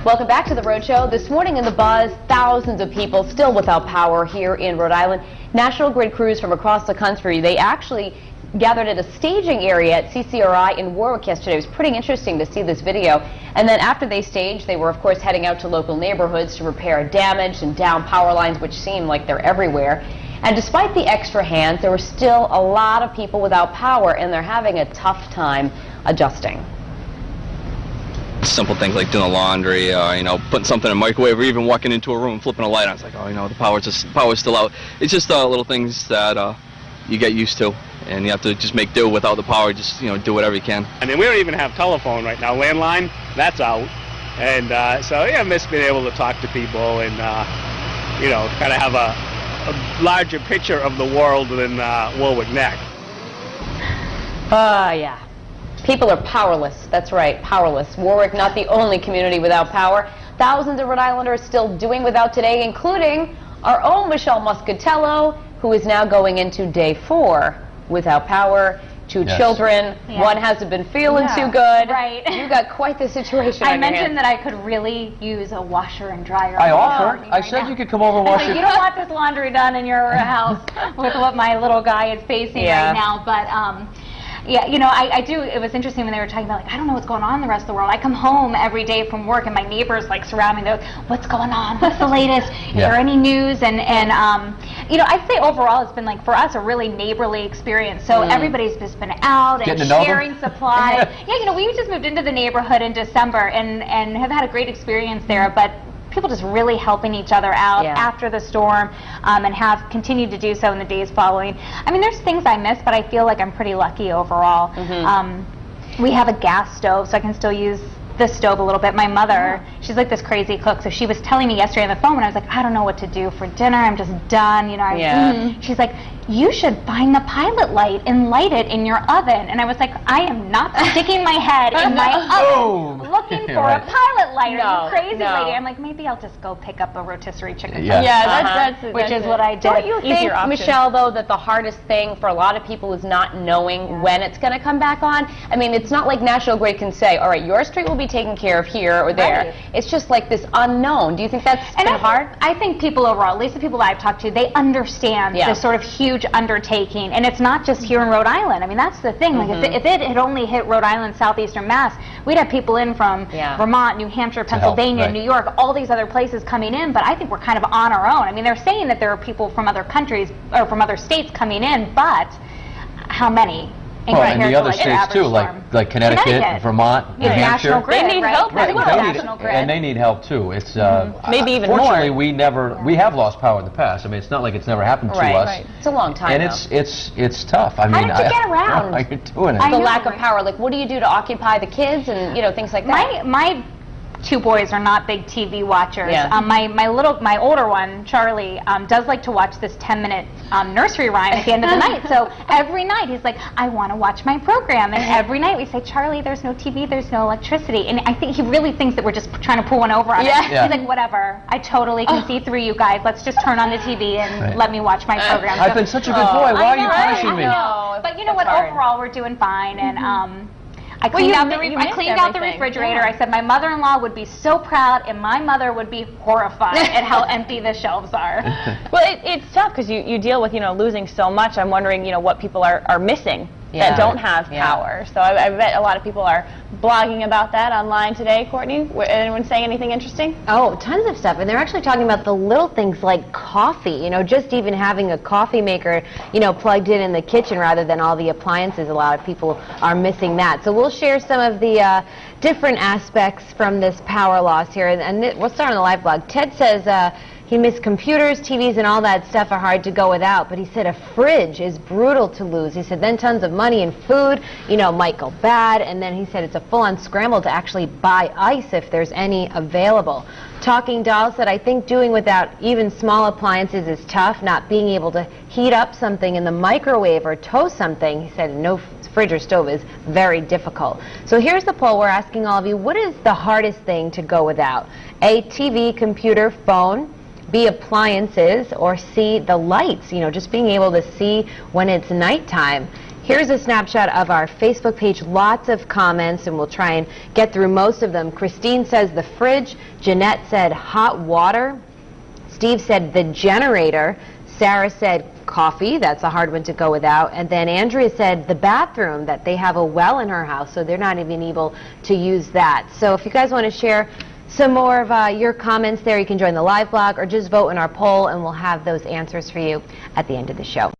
Welcome back to the Road Show. This morning in the Buzz, thousands of people still without power here in Rhode Island. National Grid crews from across the country, they actually gathered at a staging area at CCRI in Warwick yesterday. It was pretty interesting to see this video. And then after they staged, they were of course heading out to local neighborhoods to repair damaged and down power lines, which seem like they're everywhere. And despite the extra hands, there were still a lot of people without power, and they're having a tough time adjusting. Simple things like doing the laundry, putting something in a microwave, or even walking into a room and flipping a light on. It's like, oh, the power's still out. It's just little things that you get used to, and you have to just make do without the power. Just do whatever you can. I mean, we don't even have telephone right now. Landline, that's out, and so yeah, I miss being able to talk to people and kind of have a larger picture of the world than Warwick Neck. Yeah. People are powerless. That's right, powerless. Warwick, not the only community without power. Thousands of Rhode Islanders still doing without today, including our own Michelle Muscatello, who is now going into day 4 without power. 2 children. Yeah. One hasn't been feeling too good. Right. You got quite the situation. I mentioned that I could really use a washer and dryer. I offered. I said you could come over and wash it. You don't want this laundry done in your house with what my little guy is facing right now, but yeah, I do. It was interesting when they were talking about, like, I don't know what's going on in the rest of the world. I come home every day from work and my neighbors like surround me. They're like, what's going on? What's the latest? Is there any news? And I'd say overall it's been, like, for us, a really neighborly experience. So everybody's just been out and sharing supplies. Yeah, we just moved into the neighborhood in December and have had a great experience there. But people just really helping each other out after the storm, and have continued to do so in the days following. I mean, there's things I miss, but I feel like I'm pretty lucky overall. We have a gas stove, so I can still use the stove a little bit. My mother, she's like this crazy cook, so she was telling me yesterday on the phone when I was like, I don't know what to do for dinner, I'm just done, she's like, you should find the pilot light and light it in your oven. And I was like, I am not sticking my head in my oven looking for a pilot light. Are you crazy, lady? I'm like, maybe I'll just go pick up a rotisserie chicken. Which is what I did. Don't you think, Michelle, though, that the hardest thing for a lot of people is not knowing when it's going to come back on? I mean, it's not like National Grid can say, all right, your street will be taken care of here or there. Right. It's just like this unknown. Do you think that's been hard? I think people overall, at least the people that I've talked to, they understand this sort of huge undertaking, and it's not just here in Rhode Island. I mean, that's the thing. Like, if it had only hit Rhode Island, southeastern Mass, we'd have people in from Vermont, New Hampshire, Pennsylvania, New York, all these other places coming in. But I think we're kind of on our own. I mean, they're saying that there are people from other countries or from other states coming in, but how many? And the other states too, like Connecticut, Vermont, New Hampshire. National Grid, they need help. And they need help too. It's maybe even more. Fortunately, we have lost power in the past. I mean, it's not like it's never happened to us. Right. It's a long time. And it's tough. I mean, how did you get around? How are you doing it? The lack of power. Like, what do you do to occupy the kids and things like that? My 2 boys are not big TV watchers. My older one, Charlie, does like to watch this 10-minute nursery rhyme at the end of the night. So every night he's like, I want to watch my program. And every night we say, Charlie, there's no TV, there's no electricity. And I think he really thinks that we're just trying to pull one over on him. He's like, whatever, I totally can see through you guys. Let's just turn on the TV and let me watch my program. I've been such a good boy. Why are you punishing me? But you know what? Overall, we're doing fine. And I cleaned out the refrigerator. I said my mother-in-law would be so proud, and my mother would be horrified at how empty the shelves are. Well, it's tough because you deal with losing so much. I'm wondering what people are missing that don't have power. So I bet a lot of people are blogging about that online today. Courtney, anyone saying anything interesting? Oh, tons of stuff. And they're actually talking about the little things like coffee, just even having a coffee maker, plugged in the kitchen rather than all the appliances. A lot of people are missing that. So we'll share some of the different aspects from this power loss here. And we'll start on the live blog. Ted says he missed computers, TVs, and all that stuff are hard to go without, but he said a fridge is brutal to lose. He said then tons of money and food, might go bad, and then he said it's a full-on scramble to actually buy ice if there's any available. Talking Doll said, I think doing without even small appliances is tough, not being able to heat up something in the microwave or toast something. He said no fridge or stove is very difficult. So here's the poll. We're asking all of you, what is the hardest thing to go without? A, TV, computer, phone. B, appliances, or C, the lights, just being able to see when it's nighttime. Here's a snapshot of our Facebook page. Lots of comments, and we'll try and get through most of them. Christine says the fridge. Jeanette said hot water. Steve said the generator. Sarah said coffee. That's a hard one to go without. And then Andrea said the bathroom, that they have a well in her house, so they're not even able to use that. So if you guys want to share some more of your comments there, you can join the live blog or just vote in our poll, and we'll have those answers for you at the end of the show.